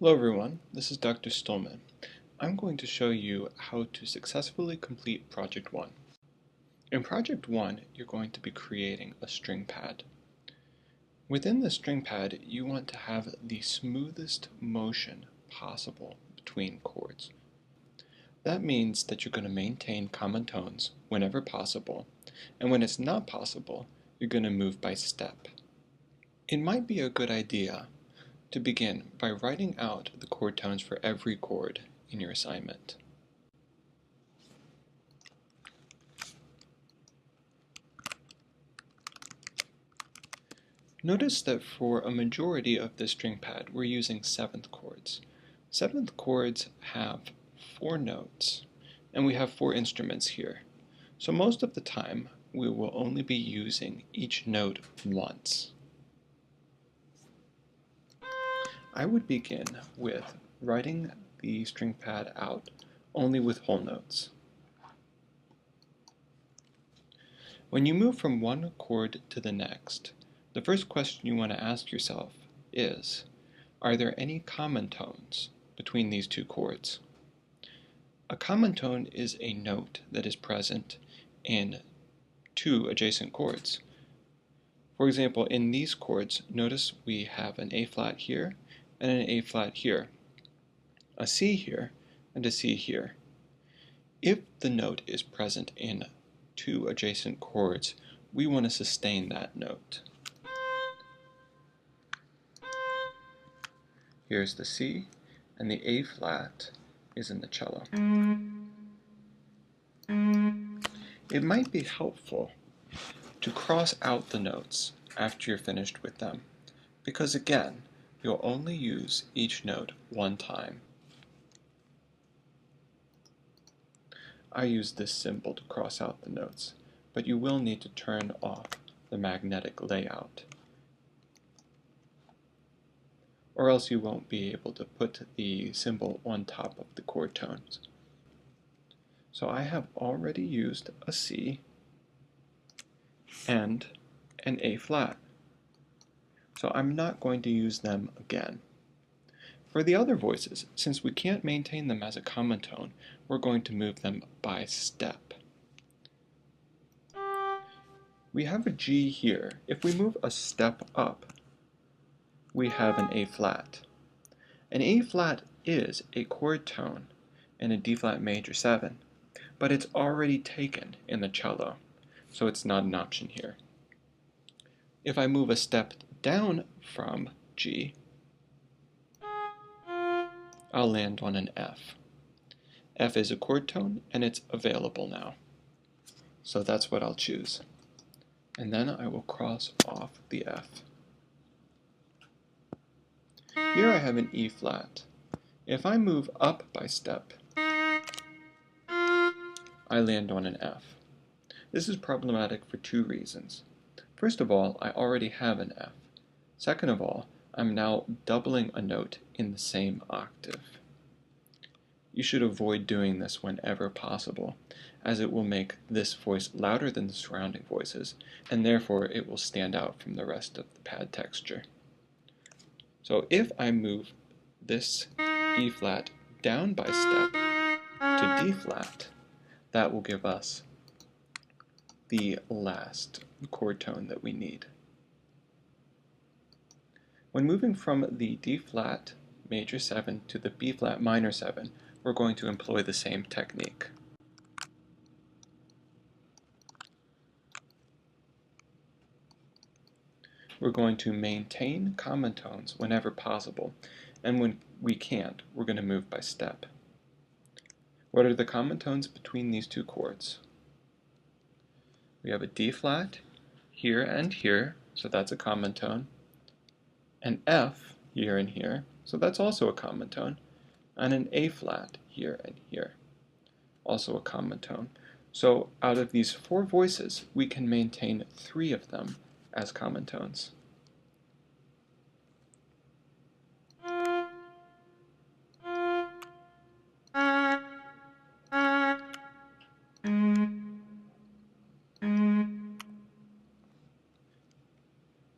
Hello everyone, this is Dr. Stolman. I'm going to show you how to successfully complete Project 1. In Project 1, you're going to be creating a string pad. Within the string pad, you want to have the smoothest motion possible between chords. That means that you're going to maintain common tones whenever possible, and when it's not possible, you're going to move by step. It might be a good idea to begin by writing out the chord tones for every chord in your assignment. Notice that for a majority of the string pad, we're using seventh chords. Seventh chords have 4 notes, and we have 4 instruments here. So most of the time, we will only be using each note once. I would begin with writing the string pad out only with whole notes. When you move from one chord to the next, the first question you want to ask yourself is, are there any common tones between these two chords? A common tone is a note that is present in 2 adjacent chords. For example, in these chords, notice we have an A flat here and an A flat here, a C here and a C here. If the note is present in 2 adjacent chords, we want to sustain that note. Here's the C, and the A flat is in the cello. It might be helpful to cross out the notes after you're finished with them, because again, you'll only use each note one time. I use this symbol to cross out the notes, but you will need to turn off the magnetic layout, or else you won't be able to put the symbol on top of the chord tones. So I have already used a C and an A flat, so I'm not going to use them again. For the other voices, since we can't maintain them as a common tone, we're going to move them by step. We have a G here. If we move a step up, we have an A flat. An A flat is a chord tone in a D flat major 7, but it's already taken in the cello, so it's not an option here. If I move a step down from G, I'll land on an F. F is a chord tone, and it's available now. So that's what I'll choose. And then I will cross off the F. Here I have an E flat. If I move up by step, I land on an F. This is problematic for 2 reasons. First of all, I already have an F. Second of all, I'm now doubling a note in the same octave. You should avoid doing this whenever possible, as it will make this voice louder than the surrounding voices, and therefore it will stand out from the rest of the pad texture. So if I move this E flat down by step to D flat, that will give us the last chord tone that we need. When moving from the D flat major 7 to the B flat minor 7, we're going to employ the same technique. We're going to maintain common tones whenever possible, and when we can't, we're going to move by step. What are the common tones between these 2 chords? We have a D flat here and here, so that's a common tone, an F here and here, so that's also a common tone, and an A flat here and here, also a common tone. So out of these 4 voices, we can maintain 3 of them as common tones.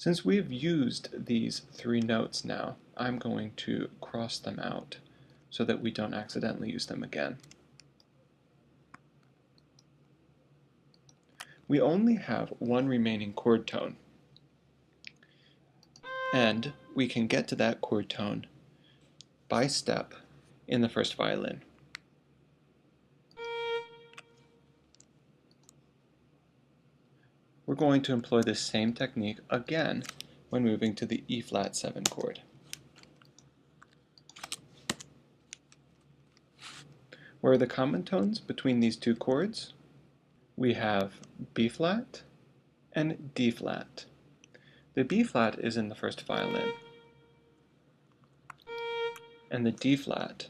Since we've used these three notes now, I'm going to cross them out so that we don't accidentally use them again. We only have one remaining chord tone, and we can get to that chord tone by step in the first violin. We're going to employ this same technique again when moving to the E-flat 7 chord. Where are the common tones between these two chords? We have B-flat and D-flat. The B-flat is in the first violin, and the D-flat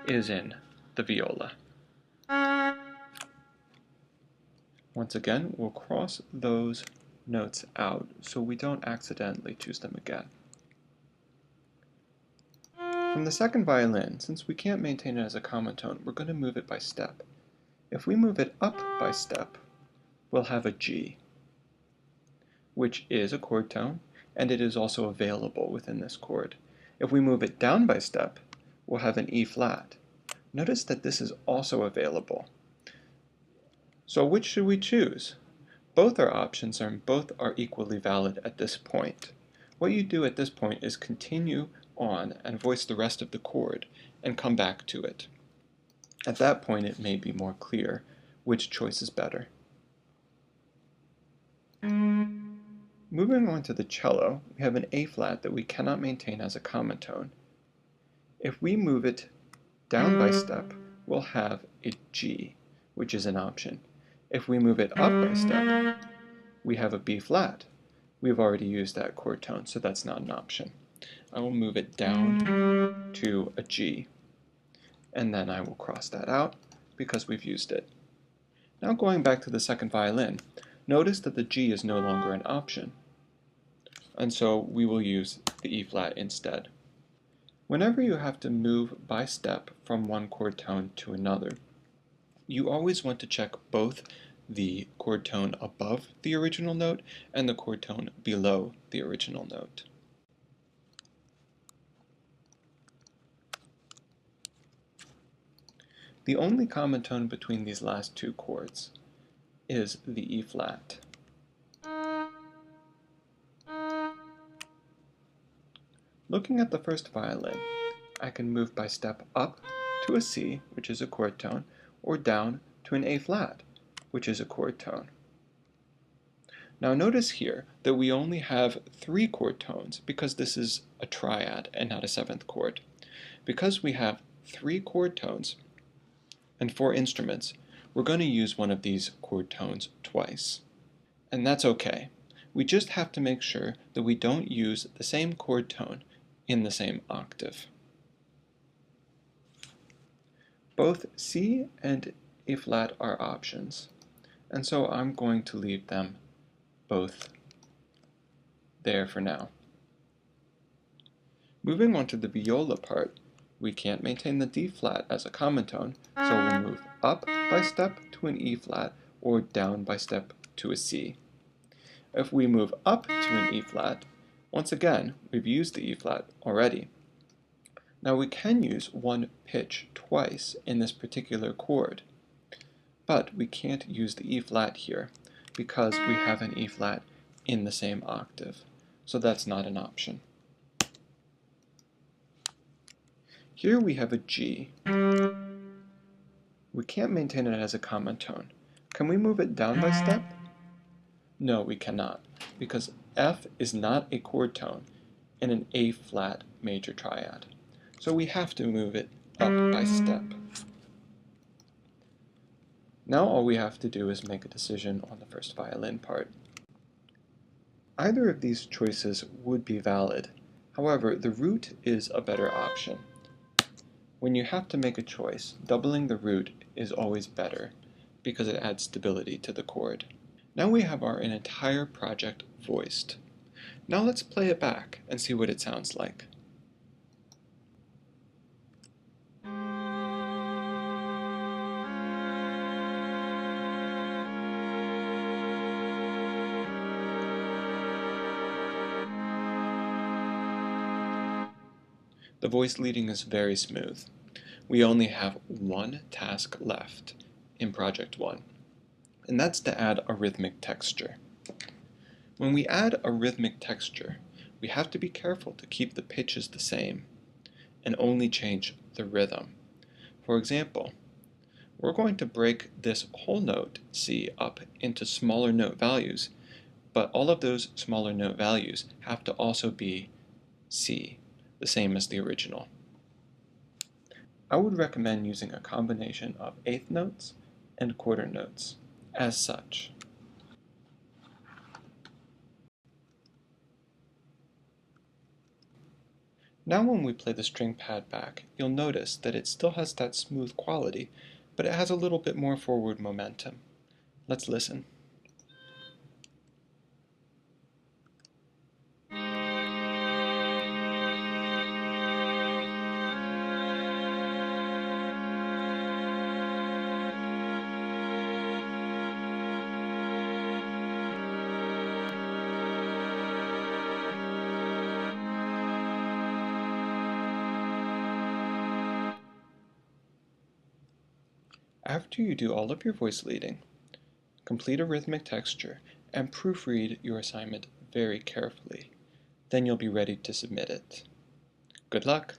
is in the viola. Once again, we'll cross those notes out so we don't accidentally choose them again. From the second violin, since we can't maintain it as a common tone, we're going to move it by step. If we move it up by step, we'll have a G, which is a chord tone, and it is also available within this chord. If we move it down by step, we'll have an E flat. Notice that this is also available. So which should we choose? Both are options and both are equally valid at this point. What you do at this point is continue on and voice the rest of the chord and come back to it. At that point it may be more clear which choice is better. Moving on to the cello, we have an A flat that we cannot maintain as a common tone. If we move it down by step, we'll have a G, which is an option. If we move it up by step, we have a B flat. We've already used that chord tone, so that's not an option. I will move it down to a G, and then I will cross that out because we've used it. Now going back to the second violin, notice that the G is no longer an option, and so we will use the E flat instead. Whenever you have to move by step from one chord tone to another, you always want to check both the chord tone above the original note and the chord tone below the original note. The only common tone between these last two chords is the E flat. Looking at the first violin, I can move by step up to a C, which is a chord tone, or down to an A flat, which is a chord tone. Now notice here that we only have 3 chord tones because this is a triad and not a 7th chord. Because we have 3 chord tones and 4 instruments, we're going to use one of these chord tones twice. And that's okay. We just have to make sure that we don't use the same chord tone in the same octave. Both C and A flat are options, and so I'm going to leave them both there for now. Moving on to the viola part, we can't maintain the D flat as a common tone, so we'll move up by step to an E flat or down by step to a C. If we move up to an E flat, once again, we've used the E flat already. Now we can use one pitch twice in this particular chord, but we can't use the E flat here because we have an E flat in the same octave, so that's not an option. Here we have a G. We can't maintain it as a common tone. Can we move it down by step? No, we cannot, because F is not a chord tone in an A flat major triad. So we have to move it up by step. Now all we have to do is make a decision on the first violin part. Either of these choices would be valid. However, the root is a better option. When you have to make a choice, doubling the root is always better because it adds stability to the chord. Now we have our entire project voiced. Now let's play it back and see what it sounds like. The voice leading is very smooth. We only have one task left in Project 1, and that's to add a rhythmic texture. When we add a rhythmic texture, we have to be careful to keep the pitches the same and only change the rhythm. For example, we're going to break this whole note, C, up into smaller note values, but all of those smaller note values have to also be C, the same as the original. I would recommend using a combination of eighth notes and quarter notes, as such. Now when we play the string pad back, you'll notice that it still has that smooth quality, but it has a little bit more forward momentum. Let's listen. After you do all of your voice leading, complete a rhythmic texture, and proofread your assignment very carefully. Then you'll be ready to submit it. Good luck!